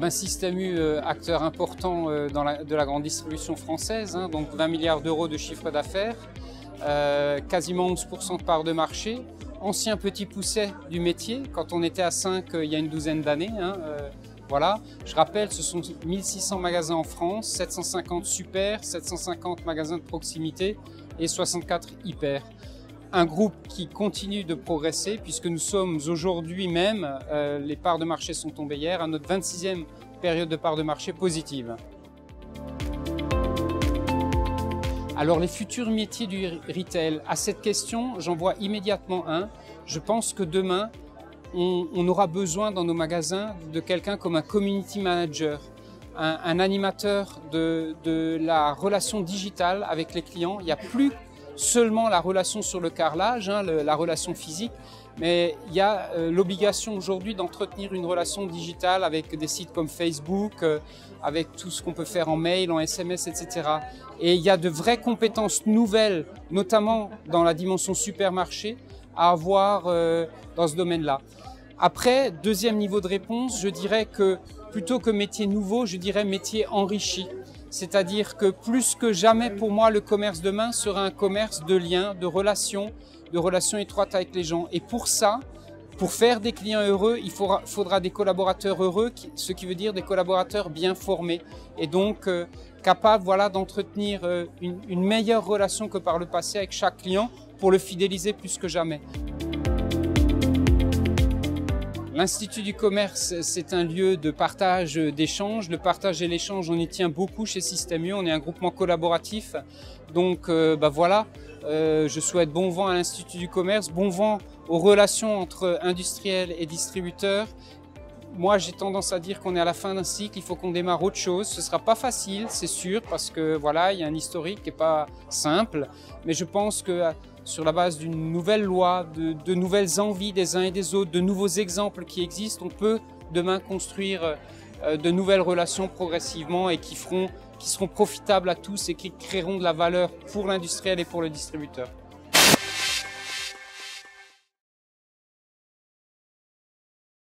un système U acteur important de la grande distribution française, hein, donc 20 milliards d'euros de chiffre d'affaires, quasiment 11% de part de marché, ancien petit pousset du métier, quand on était à 5 il y a une douzaine d'années. Hein, voilà. Je rappelle, ce sont 1600 magasins en France, 750 super, 750 magasins de proximité et 64 hyper. Un groupe qui continue de progresser puisque nous sommes aujourd'hui même, les parts de marché sont tombées hier, à notre 26e période de parts de marché positive. Alors les futurs métiers du retail, à cette question, j'en vois immédiatement un. Je pense que demain, on aura besoin dans nos magasins de quelqu'un comme un community manager, un animateur de la relation digitale avec les clients. Il n'y a plus seulement la relation sur le carrelage, hein, la relation physique, mais il y a l'obligation aujourd'hui d'entretenir une relation digitale avec des sites comme Facebook, avec tout ce qu'on peut faire en mail, en SMS, etc. Et il y a de vraies compétences nouvelles, notamment dans la dimension supermarché, à avoir dans ce domaine-là. Après, deuxième niveau de réponse, je dirais que plutôt que métier nouveau, je dirais métier enrichi. C'est-à-dire que plus que jamais, pour moi, le commerce demain sera un commerce de liens, de relations étroites avec les gens. Et pour ça, pour faire des clients heureux, il faudra des collaborateurs heureux, ce qui veut dire des collaborateurs bien formés. Et donc, capables d'entretenir une meilleure relation que par le passé avec chaque client pour le fidéliser plus que jamais. L'Institut du commerce, c'est un lieu de partage, d'échange. Le partage et l'échange, on y tient beaucoup chez Système U. On est un groupement collaboratif. Donc voilà, je souhaite bon vent à l'Institut du commerce, bon vent aux relations entre industriels et distributeurs. Moi, j'ai tendance à dire qu'on est à la fin d'un cycle, il faut qu'on démarre autre chose. Ce ne sera pas facile, c'est sûr, parce que voilà, il y a un historique qui n'est pas simple. Mais je pense que sur la base d'une nouvelle loi, de nouvelles envies des uns et des autres, de nouveaux exemples qui existent, on peut demain construire de nouvelles relations progressivement et qui seront profitables à tous et qui créeront de la valeur pour l'industriel et pour le distributeur.